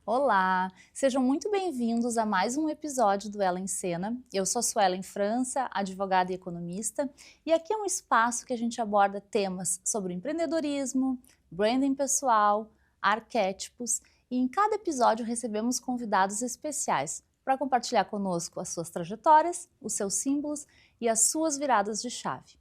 Olá, sejam muito bem-vindos a mais um episódio do Ela em Cena. Eu sou Suelen França, advogada e economista, e aqui é um espaço que a gente aborda temas sobre empreendedorismo, branding pessoal, arquétipos, e em cada episódio recebemos convidados especiais para compartilhar conosco as suas trajetórias, os seus símbolos e as suas viradas de chave.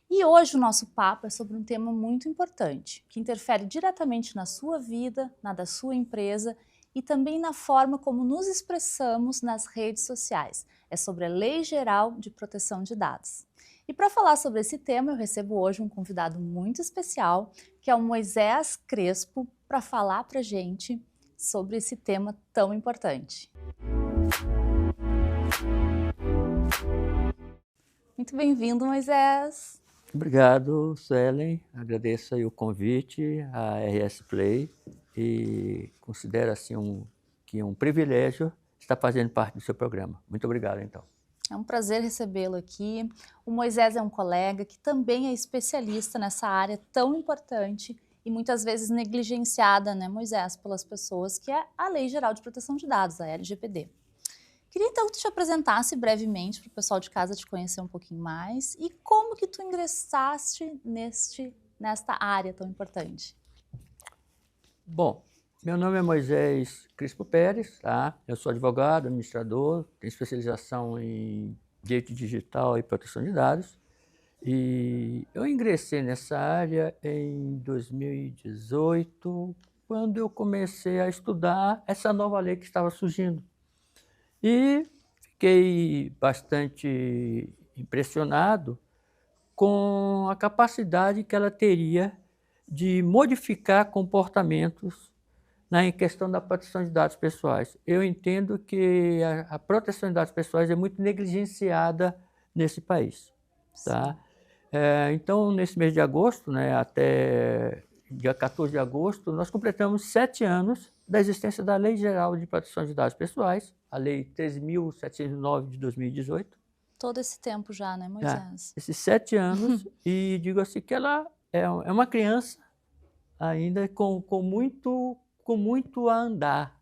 E hoje o nosso papo é sobre um tema muito importante, que interfere diretamente na sua vida, na da sua empresa e também na forma como nos expressamos nas redes sociais. É sobre a Lei Geral de Proteção de Dados. E para falar sobre esse tema, eu recebo hoje um convidado muito especial, que é o Moisés Crespo, para falar para a gente sobre esse tema tão importante. Muito bem-vindo, Moisés! Obrigado, Suelen. Agradeço aí o convite à RS Play e considero assim que é um privilégio estar fazendo parte do seu programa. Muito obrigado, então. É um prazer recebê-lo aqui. O Moisés é um colega que também é especialista nessa área tão importante e muitas vezes negligenciada, né, Moisés, pelas pessoas, que é a Lei Geral de Proteção de Dados, a LGPD. Queria então que tu te apresentasse brevemente para o pessoal de casa te conhecer um pouquinho mais e como que tu ingressaste nesta área tão importante. Bom, meu nome é Moisés Crespo Pérez, tá? Eu sou advogado, administrador, tenho especialização em direito digital e proteção de dados. E eu ingressei nessa área em 2018, quando eu comecei a estudar essa nova lei que estava surgindo. E fiquei bastante impressionado com a capacidade que ela teria de modificar comportamentos em questão da proteção de dados pessoais. Eu entendo que a proteção de dados pessoais é muito negligenciada nesse país. Tá? Então, nesse mês de agosto, né, até dia 14 de agosto, nós completamos 7 anos da existência da Lei Geral de Proteção de Dados Pessoais, a Lei 13.709 de 2018. Todo esse tempo já, né, Moisés? Esses 7 anos, e digo assim que ela é uma criança ainda com muito a andar.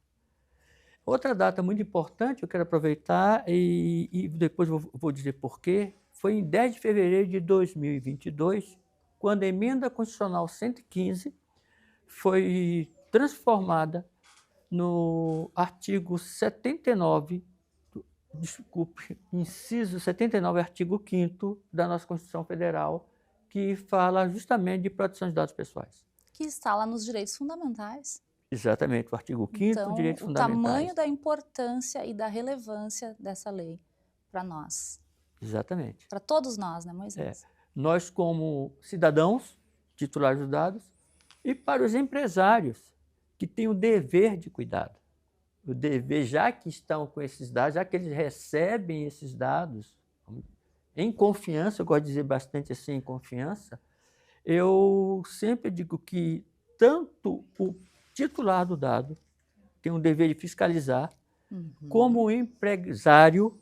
Outra data muito importante, eu quero aproveitar e depois vou dizer por quê, foi em 10 de fevereiro de 2022, quando a Emenda Constitucional 115 foi transformada no artigo 79, inciso 79, artigo 5º da nossa Constituição Federal, que fala justamente de proteção de dados pessoais. Que está lá nos direitos fundamentais. Exatamente, o artigo 5º, então, direitos o fundamentais. Tamanho da importância e da relevância dessa lei para nós. Exatamente. Para todos nós, né, Moisés? Nós, como cidadãos, titulares dos dados, e para os empresários, que têm o dever de cuidado. O dever, já que estão com esses dados, já que eles recebem esses dados em confiança, eu gosto de dizer bastante assim, em confiança, eu sempre digo que tanto o titular do dado tem o dever de fiscalizar, como o empresário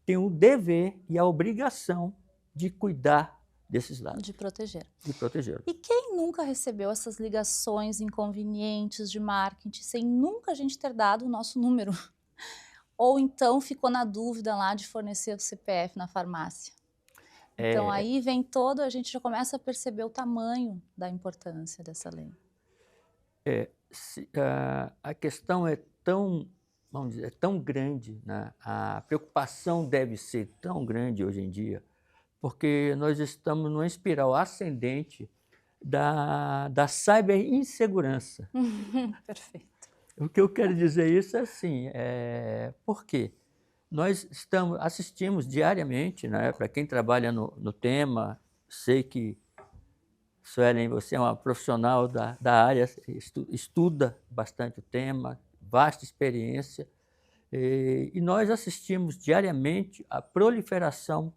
tem o dever e a obrigação de cuidar desses dados. De proteger. De protegê-los. E quem nunca recebeu essas ligações inconvenientes de marketing sem nunca a gente ter dado o nosso número? Ou então ficou na dúvida lá de fornecer o CPF na farmácia? Então aí vem a gente já começa a perceber o tamanho da importância dessa lei. A questão é tão, vamos dizer, tão grande, né? A preocupação deve ser tão grande hoje em dia, porque nós estamos numa espiral ascendente da cyberinsegurança. Perfeito. O que eu quero dizer isso é assim, por quê? Nós assistimos diariamente, né, para quem trabalha no tema, sei que, Suelen, você é uma profissional da área, estuda bastante o tema, vasta experiência, e nós assistimos diariamente à proliferação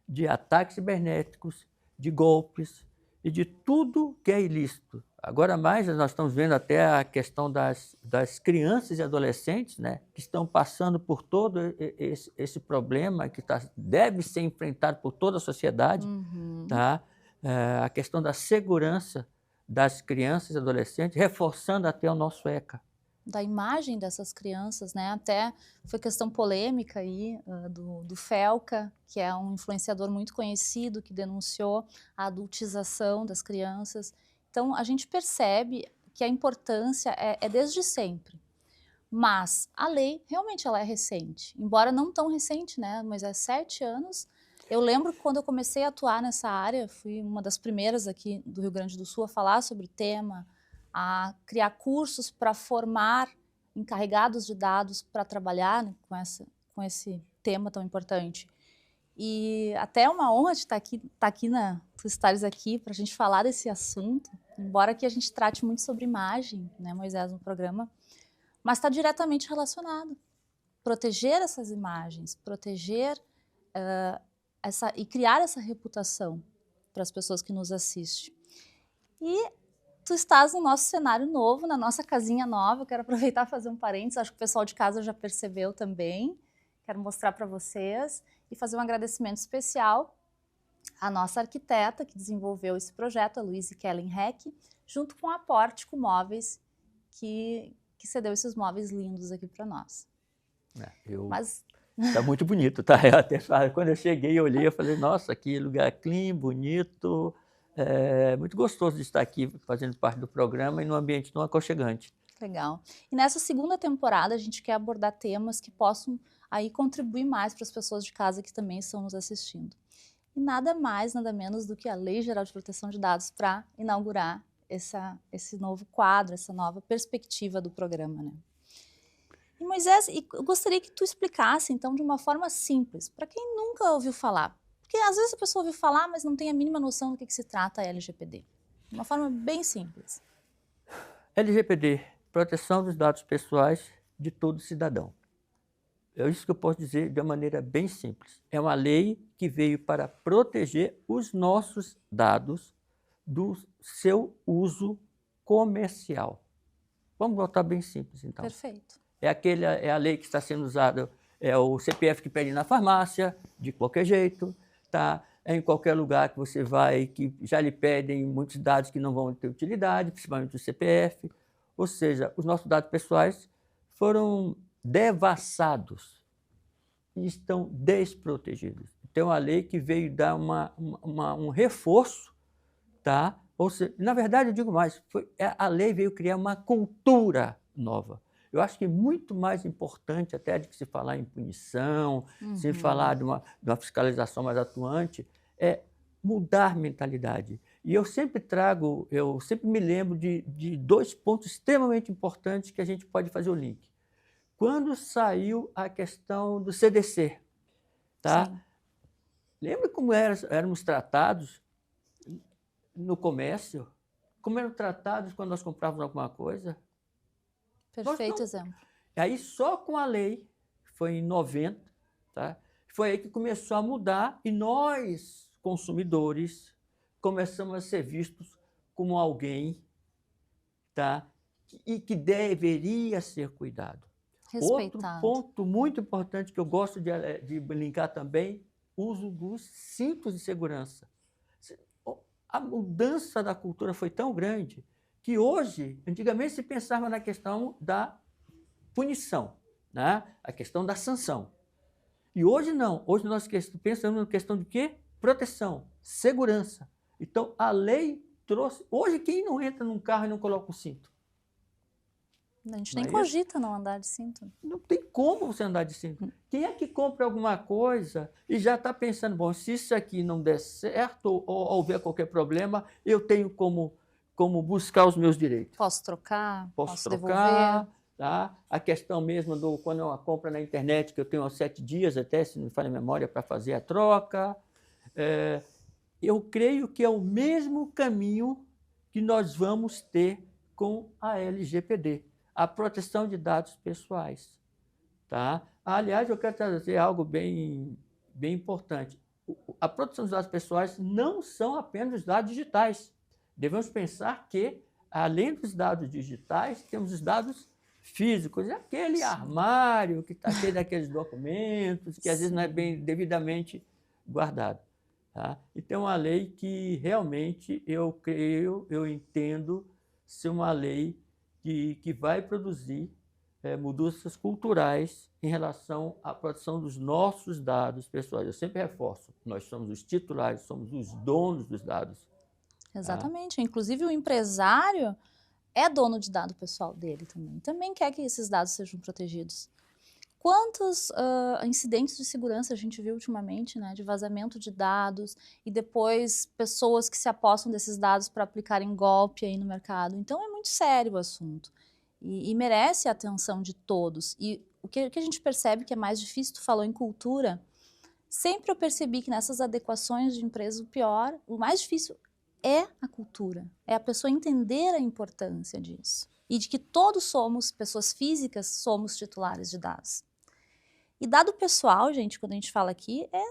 de ataques cibernéticos, de golpes e de tudo que é ilícito. Agora mais nós estamos vendo até a questão das crianças e adolescentes, né, que estão passando por todo esse problema que deve ser enfrentado por toda a sociedade. Tá? A questão da segurança das crianças e adolescentes, reforçando até o nosso ECA. da imagem dessas crianças, né? Até foi questão polêmica aí do Felca, que é um influenciador muito conhecido, que denunciou a adultização das crianças. Então, a gente percebe que a importância é desde sempre. Mas a lei, realmente, ela é recente. Embora não tão recente, né? Mas é 7 anos. Eu lembro que quando eu comecei a atuar nessa área, fui uma das primeiras aqui do Rio Grande do Sul a falar sobre o tema, a criar cursos para formar encarregados de dados para trabalhar, né, com esse tema tão importante. E até é uma honra de estar aqui tu estares aqui para a gente falar desse assunto, embora que a gente trate muito sobre imagem, né, Moisés, no programa, mas está diretamente relacionado. Proteger essas imagens, proteger e criar essa reputação para as pessoas que nos assistem. E tu estás no nosso cenário novo, na nossa casinha nova. Eu quero aproveitar e fazer um parênteses, acho que o pessoal de casa já percebeu também. Quero mostrar para vocês e fazer um agradecimento especial à nossa arquiteta que desenvolveu esse projeto, a Luíse Kellen Heck, junto com a Pórtico Móveis, que cedeu esses móveis lindos aqui para nós. Tá muito bonito, tá? Eu até falo, quando eu cheguei, eu olhei, eu falei, nossa, que lugar clean, bonito, muito gostoso de estar aqui fazendo parte do programa e num ambiente tão aconchegante. Legal. E nessa segunda temporada a gente quer abordar temas que possam aí contribuir mais para as pessoas de casa que também estão nos assistindo. E nada mais, nada menos do que a Lei Geral de Proteção de Dados para inaugurar esse novo quadro, essa nova perspectiva do programa, né? E Moisés, eu gostaria que tu explicasse, então, de uma forma simples, para quem nunca ouviu falar. Porque às vezes a pessoa ouviu falar, mas não tem a mínima noção do que se trata a LGPD. De uma forma bem simples. LGPD, proteção dos dados pessoais de todo cidadão. É isso que eu posso dizer de uma maneira bem simples. É uma lei que veio para proteger os nossos dados do seu uso comercial. Vamos botar bem simples, então. Perfeito. É a lei que está sendo usada, é o CPF que pede na farmácia, de qualquer jeito, tá? É em qualquer lugar que você vai, que já lhe pedem muitos dados que não vão ter utilidade, principalmente o CPF. Ou seja, os nossos dados pessoais foram devassados e estão desprotegidos. Então, a lei que veio dar um reforço, tá? Ou seja, na verdade, eu digo mais, a lei veio criar uma cultura nova. Eu acho que é muito mais importante até de que se falar em punição, se falar de uma fiscalização mais atuante, é mudar mentalidade. E eu sempre me lembro de 2 pontos extremamente importantes que a gente pode fazer o link. Quando saiu a questão do CDC, tá? Sim. Lembra como éramos tratados no comércio? Como eram tratados quando nós comprávamos alguma coisa? Perfeito exemplo. Aí só com a lei, foi em 90, tá? Foi aí que começou a mudar e nós, consumidores, começamos a ser vistos como alguém, tá? E que deveria ser cuidado. Outro ponto muito importante que eu gosto de linkar também, uso dos cintos de segurança. A mudança da cultura foi tão grande que hoje, antigamente se pensava na questão da punição, né? A questão da sanção. E hoje não, hoje nós pensamos na questão de quê? Proteção, segurança. Então a lei trouxe, hoje quem não entra num carro e não coloca o cinto? A gente nem cogita não andar de cinto. Não tem como você andar de cinto. Quem é que compra alguma coisa e já está pensando, bom, se isso aqui não der certo ou houver qualquer problema, eu tenho como buscar os meus direitos. Posso trocar, posso trocar, devolver. Tá? A questão mesmo quando é uma compra na internet, que eu tenho 7 dias até, se não me falha a memória, para fazer a troca. Eu creio que é o mesmo caminho que nós vamos ter com a LGPD, a proteção de dados pessoais. Tá? Aliás, eu quero trazer algo bem importante. A proteção dos dados pessoais não são apenas os dados digitais. Devemos pensar que, além dos dados digitais, temos os dados físicos. É aquele armário que está cheio daqueles documentos, que às vezes não é bem devidamente guardado. Tá? Então, é uma lei que realmente eu entendo ser uma lei que vai produzir mudanças culturais em relação à proteção dos nossos dados pessoais. Eu sempre reforço, nós somos os titulares, somos os donos dos dados. Tá? Exatamente. Inclusive, o empresário é dono de dado pessoal dele também. Também quer que esses dados sejam protegidos. Quantos incidentes de segurança a gente viu ultimamente, né, de vazamento de dados e depois pessoas que se apossam desses dados para aplicarem golpe aí no mercado. Então é muito sério o assunto e merece a atenção de todos. E o que a gente percebe que é mais difícil, tu falou em cultura, sempre eu percebi que nessas adequações de empresa, o mais difícil é a cultura, é a pessoa entender a importância disso e de que todos somos, pessoas físicas, somos titulares de dados. E dado pessoal, gente, quando a gente fala aqui, é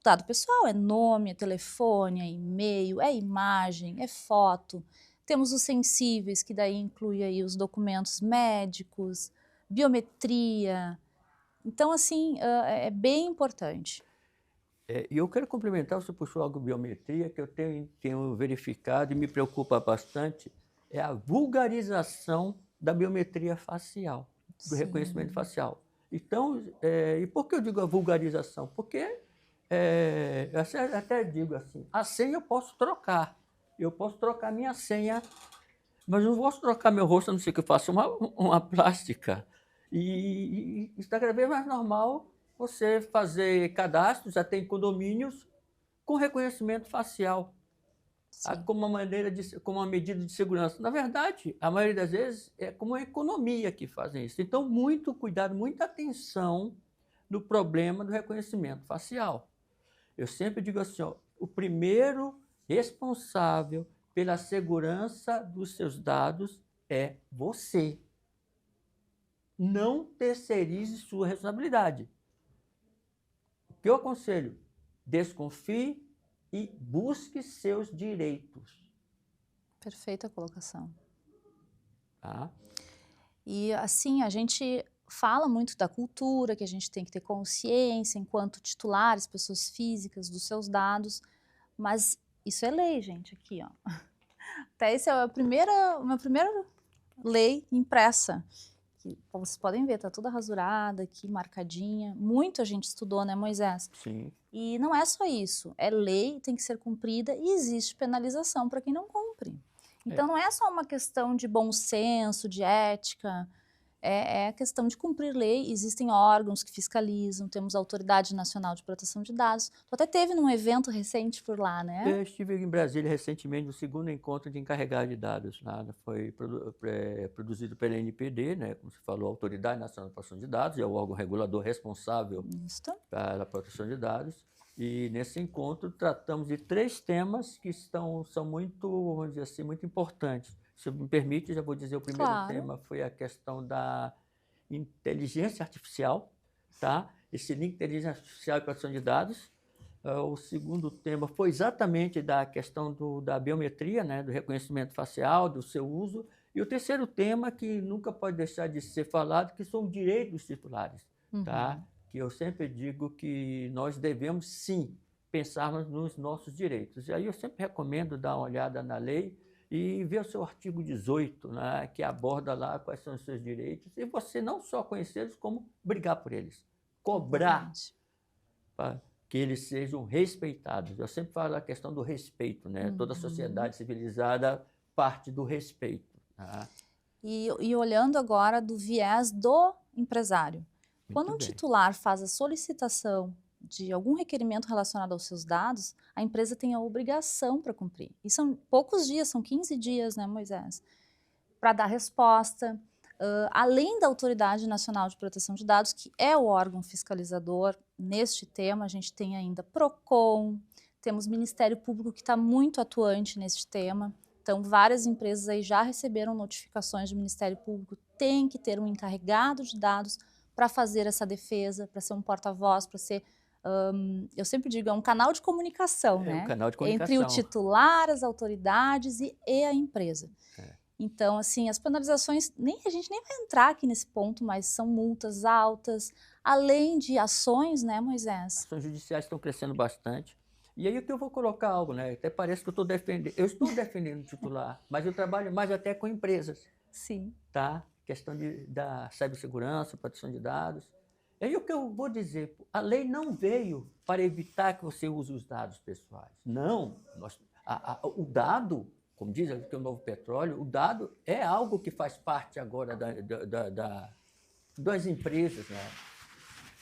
dado pessoal, é nome, é telefone, é e-mail, é imagem, é foto. Temos os sensíveis, que daí inclui aí os documentos médicos, biometria. Então, assim, é bem importante. E eu quero complementar, você puxou algo de biometria, que eu tenho verificado e me preocupa bastante, é a vulgarização da biometria facial, do reconhecimento facial. Então, e por que eu digo a vulgarização? Porque, eu até digo assim, a senha eu posso trocar minha senha, mas não posso trocar meu rosto, a não ser que eu faça uma plástica. E está cada vez mais normal você fazer cadastros, até em condomínios, com reconhecimento facial, como uma medida de segurança. Na verdade, a maioria das vezes é como a economia que fazem isso. Então, muito cuidado, muita atenção no problema do reconhecimento facial. Eu sempre digo assim, ó, o primeiro responsável pela segurança dos seus dados é você. Não terceirize sua responsabilidade. O que eu aconselho? Desconfie e busque seus direitos. Perfeita colocação. Tá? E assim, a gente fala muito da cultura, que a gente tem que ter consciência enquanto titulares, pessoas físicas, dos seus dados, mas isso é lei, gente, aqui, ó. Até essa é uma primeira lei impressa. Que, como vocês podem ver, tá toda rasurada aqui, marcadinha. Muito a gente estudou, né, Moisés? Sim. E não é só isso, é lei, tem que ser cumprida e existe penalização para quem não cumpre. Então não é só uma questão de bom senso, de ética, é a questão de cumprir lei. Existem órgãos que fiscalizam, temos a Autoridade Nacional de Proteção de Dados. Tu até teve num evento recente por lá, né? Eu estive em Brasília recentemente no segundo encontro de encarregados de dados. Nada, foi produzido pela NPD, né, como você falou, Autoridade Nacional de Proteção de Dados, é o órgão regulador responsável pela proteção de dados. E nesse encontro tratamos de 3 temas que são muito, vamos dizer assim, muito importantes. Se me permite, já vou dizer o primeiro tema, foi a questão da inteligência artificial, tá? Esse link inteligência artificial e proteção de dados. O segundo tema foi exatamente da questão da biometria, né, do reconhecimento facial, do seu uso. E o terceiro tema, que nunca pode deixar de ser falado, que são os direitos dos titulares, tá? Que eu sempre digo que nós devemos, sim, pensarmos nos nossos direitos. E aí eu sempre recomendo dar uma olhada na lei e ver o seu artigo 18, né, que aborda lá quais são os seus direitos, e você não só conhecê-los, como brigar por eles, cobrar para que eles sejam respeitados. Eu sempre falo a questão do respeito, né? Toda sociedade civilizada parte do respeito. Tá? E olhando agora do viés do empresário. Quando um titular faz a solicitação de algum requerimento relacionado aos seus dados, a empresa tem a obrigação para cumprir. E são poucos dias, são 15 dias, né, Moisés? Para dar resposta. Além da Autoridade Nacional de Proteção de Dados, que é o órgão fiscalizador neste tema, a gente tem ainda PROCON, temos Ministério Público que está muito atuante neste tema. Então, várias empresas aí já receberam notificações do Ministério Público, tem que ter um encarregado de dados para fazer essa defesa, para ser um porta-voz, para ser, eu sempre digo, é um canal de comunicação, né? Um canal de comunicação. Entre o titular, as autoridades e a empresa. Então, assim, as penalizações, a gente nem vai entrar aqui nesse ponto, mas são multas altas, além de ações, né, Moisés? Ações judiciais estão crescendo bastante. E aí o que eu vou colocar algo, né? Até parece que eu estou defendendo o titular, mas eu trabalho mais até com empresas. Sim. Tá? questão da cibersegurança, proteção de dados. E aí o que eu vou dizer, a lei não veio para evitar que você use os dados pessoais. Não, o dado, como diz aqui o Novo Petróleo, o dado é algo que faz parte agora das empresas, né?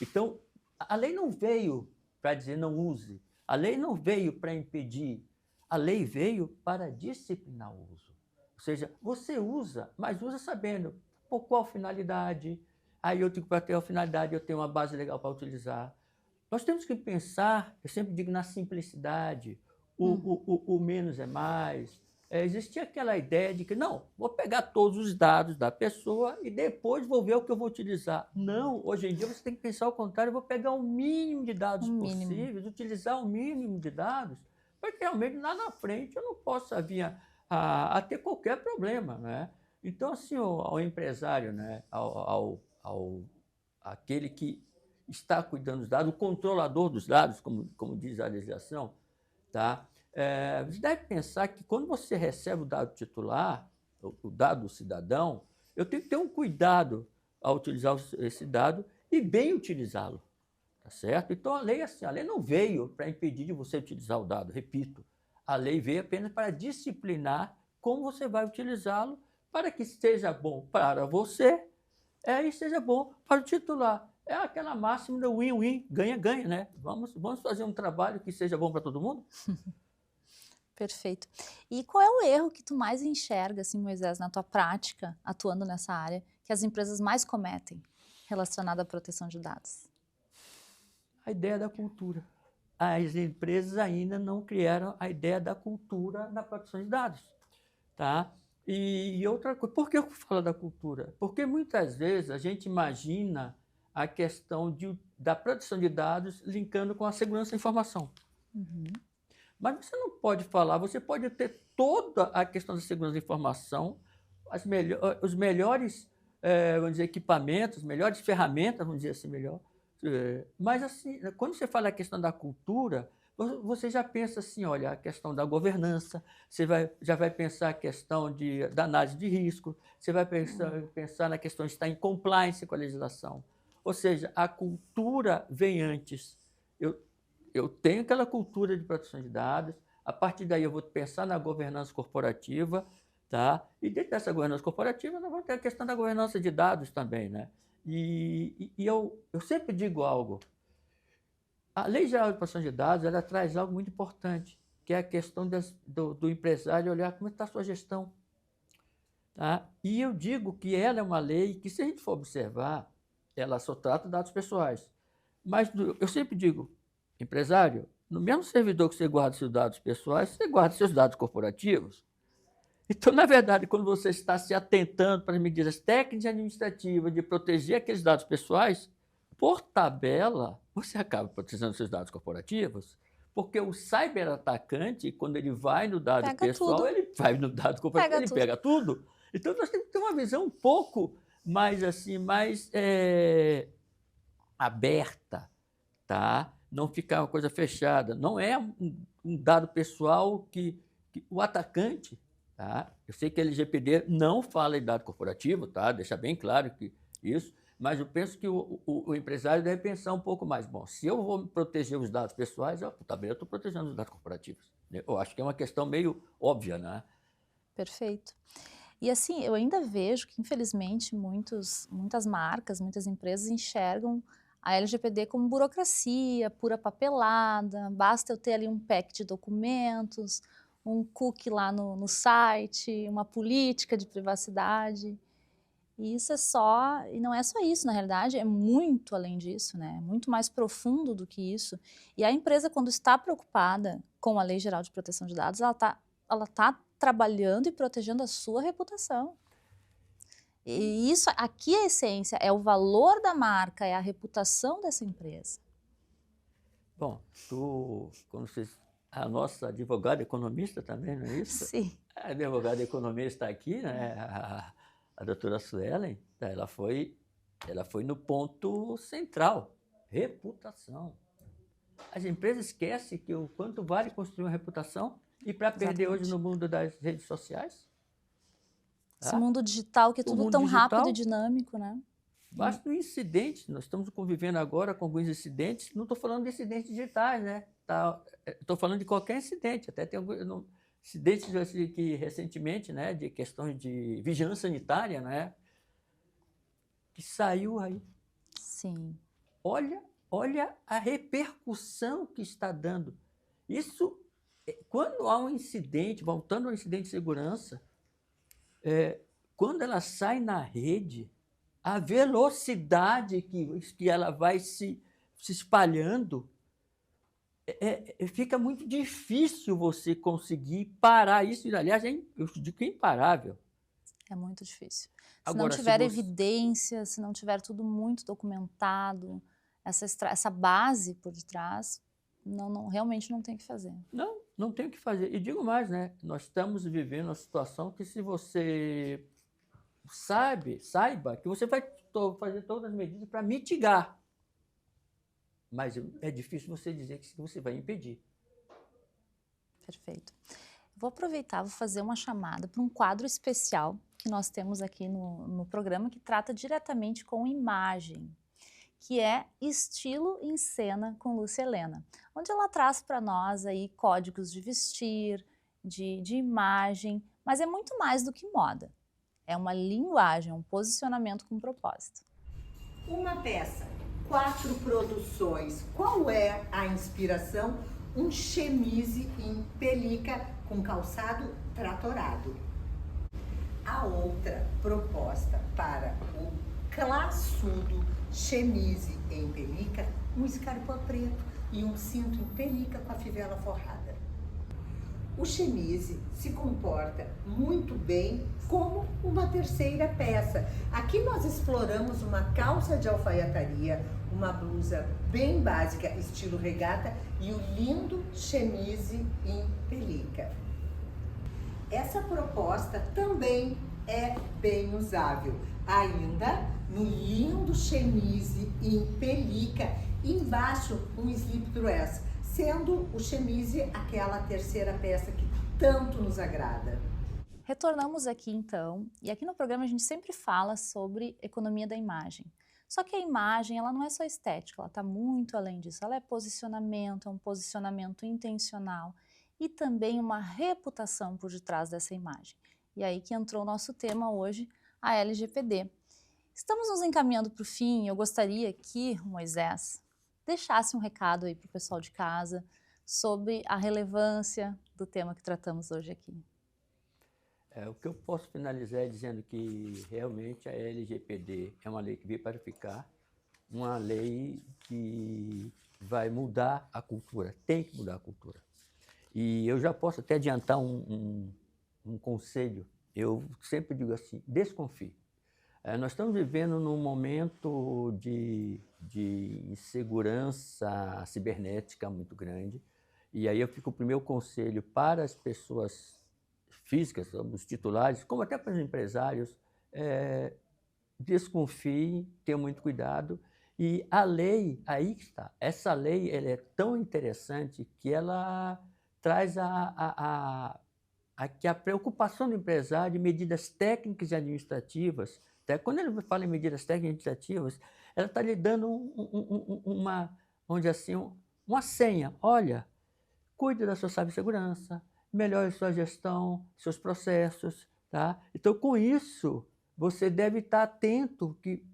Então, a lei não veio para dizer não use, a lei não veio para impedir, a lei veio para disciplinar o uso. Ou seja, você usa, mas usa sabendo por qual finalidade. Aí eu digo, para ter a finalidade, eu tenho uma base legal para utilizar. Nós temos que pensar, eu sempre digo, na simplicidade, o menos é mais. Existia aquela ideia de que, não, vou pegar todos os dados da pessoa e depois vou ver o que eu vou utilizar. Não, hoje em dia você tem que pensar ao contrário, eu vou pegar o mínimo de dados possíveis, utilizar o mínimo de dados, para que realmente lá na frente eu não possa vir a ter qualquer problema, né? Então, assim, ao empresário, né, aquele que está cuidando dos dados, o controlador dos dados, como diz a legislação, tá? Você deve pensar que quando você recebe o dado titular, o dado do cidadão, eu tenho que ter um cuidado ao utilizar esse dado e bem utilizá-lo, tá certo? Então a lei assim, a lei não veio para impedir de você utilizar o dado, repito, a lei veio apenas para disciplinar como você vai utilizá-lo para que seja bom para você e seja bom para o titular. É aquela máxima do win-win, ganha-ganha, né? Vamos fazer um trabalho que seja bom para todo mundo? Perfeito. E qual é o erro que tu mais enxerga, assim, Moisés, na tua prática, atuando nessa área, que as empresas mais cometem relacionado à proteção de dados? A ideia da cultura. As empresas ainda não criaram a ideia da cultura da proteção de dados, tá? E outra coisa, por que eu falo da cultura? Porque muitas vezes a gente imagina a questão da proteção de dados linkando com a segurança da informação. Mas você não pode falar, você pode ter toda a questão da segurança da informação, os melhores vamos dizer, equipamentos, as melhores ferramentas, vamos dizer assim, melhor. Mas, assim, quando você fala a questão da cultura, você já pensa assim, olha, a questão da governança, você já vai pensar a questão da análise de risco, você vai pensar na questão de estar em compliance com a legislação. Ou seja, a cultura vem antes. Eu tenho aquela cultura de proteção de dados, a partir daí eu vou pensar na governança corporativa, tá? E dentro dessa governança corporativa nós vamos ter a questão da governança de dados também, né? E eu sempre digo algo, a Lei Geral de Proteção de Dados ela traz algo muito importante, que é a questão do empresário olhar como está a sua gestão. Tá? E eu digo que ela é uma lei que, se a gente for observar, ela só trata dados pessoais. Mas eu sempre digo, empresário, no mesmo servidor que você guarda seus dados pessoais, você guarda seus dados corporativos. Então, na verdade, quando você está se atentando para as medidas técnicas e administrativas de proteger aqueles dados pessoais, por tabela, você acaba protegendo seus dados corporativos, porque o cyberatacante, quando ele vai no dado Pega pessoal, tudo. ele vai no dado corporativo, ele pega tudo. Então, nós temos que ter uma visão um pouco mais, assim, mais aberta, tá? Não ficar uma coisa fechada. Não é um dado pessoal que o atacante, tá? Eu sei que a LGPD não fala em dado corporativo, tá? Deixa bem claro que isso, mas eu penso que o empresário deve pensar um pouco mais. Bom, se eu vou proteger os dados pessoas, também eu estou protegendo os dados corporativos. Eu acho que é uma questão meio óbvia, né? Perfeito. E assim, eu ainda vejo que, infelizmente, muitas marcas, muitas empresas enxergam a LGPD como burocracia, pura papelada, basta eu ter ali um pack de documentos, um cookie lá no site, uma política de privacidade. E isso e não é só isso, na realidade, é muito além disso, né? É muito mais profundo do que isso. E a empresa, quando está preocupada com a Lei Geral de Proteção de Dados, ela tá trabalhando e protegendo a sua reputação. E isso, aqui a essência, é o valor da marca, é a reputação dessa empresa. Bom, a nossa advogada economista também, não é isso? Sim. A advogada economista aqui, né, a doutora Suelen, ela foi no ponto central, reputação. As empresas esquecem que o quanto vale construir uma reputação e para perder hoje no mundo das redes sociais? Esse tá? mundo digital que é O tudo mundo tão rápido e digital, dinâmico, né? basta um incidente, nós estamos convivendo agora com alguns incidentes, não estou falando de incidentes digitais, né? Estou falando de qualquer incidente, até tem alguns incidentes assim, que recentemente, né, de questões de vigilância sanitária, né, que saiu aí. Sim. Olha a repercussão que está dando. Isso, quando há um incidente, voltando ao incidente de segurança, quando ela sai na rede, a velocidade que ela vai se espalhando, fica muito difícil você conseguir parar isso. Aliás, eu digo que é imparável. É muito difícil. Se não Agora, se tiver você... evidência, se não tiver tudo muito documentado, essa base por detrás, realmente não tem o que fazer. Não tem o que fazer. E digo mais, né? Nós estamos vivendo uma situação que, se você saiba que você vai fazer todas as medidas para mitigar, mas é difícil você dizer que você vai impedir. Perfeito. Vou aproveitar, vou fazer uma chamada para um quadro especial que nós temos aqui no programa, que trata diretamente com imagem, que é Estilo em Cena com Lúcia Helena, onde ela traz para nós aí códigos de vestir, de imagem, mas é muito mais do que moda. É uma linguagem, um posicionamento com propósito. Uma peça, 4 produções. Qual é a inspiração? Um chemise em pelica com calçado tratorado. A outra proposta para o classudo chemise em pelica, um escarpão preto e um cinto em pelica com a fivela forrada. O chemise se comporta muito bem como uma terceira peça. Aqui nós exploramos uma calça de alfaiataria, uma blusa bem básica, estilo regata, e o lindo chemise em pelica. Essa proposta também é bem usável. Ainda no lindo chemise em pelica, embaixo um slip dress, sendo o chemise aquela terceira peça que tanto nos agrada. Retornamos aqui então, e aqui no programa a gente sempre fala sobre economia da imagem. Só que a imagem, ela não é só estética, ela está muito além disso. Ela é posicionamento, é um posicionamento intencional e também uma reputação por detrás dessa imagem. E aí que entrou o nosso tema hoje, a LGPD. Estamos nos encaminhando para o fim, eu gostaria que o Moisés deixasse um recado aí para o pessoal de casa sobre a relevância do tema que tratamos hoje aqui. O que eu posso finalizar é dizendo que realmente a LGPD é uma lei que veio para ficar, uma lei que vai mudar a cultura, tem que mudar a cultura. E eu já posso até adiantar um conselho. Eu sempre digo assim, desconfie. Nós estamos vivendo num momento de insegurança cibernética muito grande, e aí eu fico o meu conselho para as pessoas físicas, os titulares, como até para os empresários, desconfiem, tenham muito cuidado. E a lei, aí que está, essa lei ela é tão interessante que ela traz que a preocupação do empresário de medidas técnicas e administrativas. Até quando ele fala em medidas técnicas e administrativas, ela está lhe dando vamos dizer assim, uma senha. Olha, cuide da sua cibersegurança, melhore sua gestão, seus processos, tá? Então, com isso, você deve estar atento que,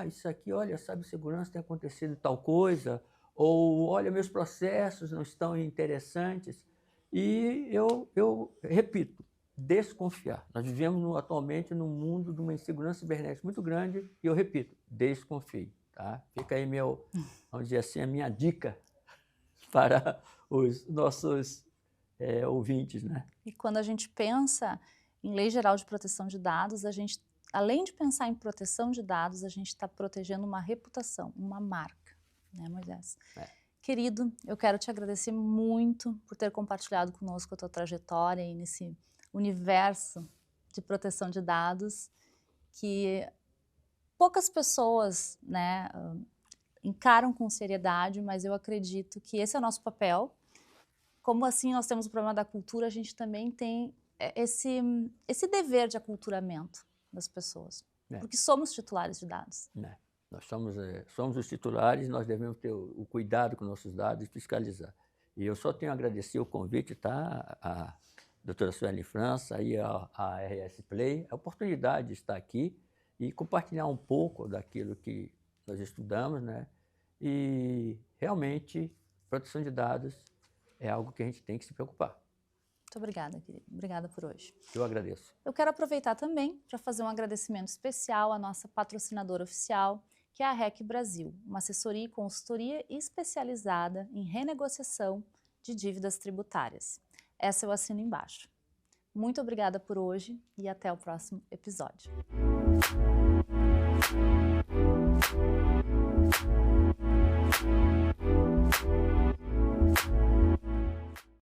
isso aqui, olha, a cibersegurança tem acontecido tal coisa, ou, olha, meus processos não estão interessantes. E eu repito, desconfiar. Nós vivemos atualmente num mundo de uma insegurança cibernética muito grande, e eu repito, desconfie, tá? Fica aí vamos dizer assim, a minha dica para os nossos ouvintes, né? E quando a gente pensa em Lei Geral de Proteção de Dados, a gente, além de pensar em proteção de dados, a gente está protegendo uma reputação, uma marca, né, Moisés? Querido, eu quero te agradecer muito por ter compartilhado conosco a tua trajetória aí nesse universo de proteção de dados, que poucas pessoas, né, encaram com seriedade, mas eu acredito que esse é o nosso papel. Como assim nós temos o problema da cultura, a gente também tem esse dever de aculturamento das pessoas, porque somos titulares de dados. Nós somos os titulares, nós devemos ter o cuidado com nossos dados e fiscalizar. E eu só tenho a agradecer o convite, tá? A doutora Suelen França e a RS Play, a oportunidade de estar aqui e compartilhar um pouco daquilo que nós estudamos, né? E realmente, proteção de dados é algo que a gente tem que se preocupar. Muito obrigada, querida. Obrigada por hoje. Eu agradeço. Eu quero aproveitar também para fazer um agradecimento especial à nossa patrocinadora oficial, que é a REC Brasil, uma assessoria e consultoria especializada em renegociação de dívidas tributárias. Essa eu assino embaixo. Muito obrigada por hoje e até o próximo episódio.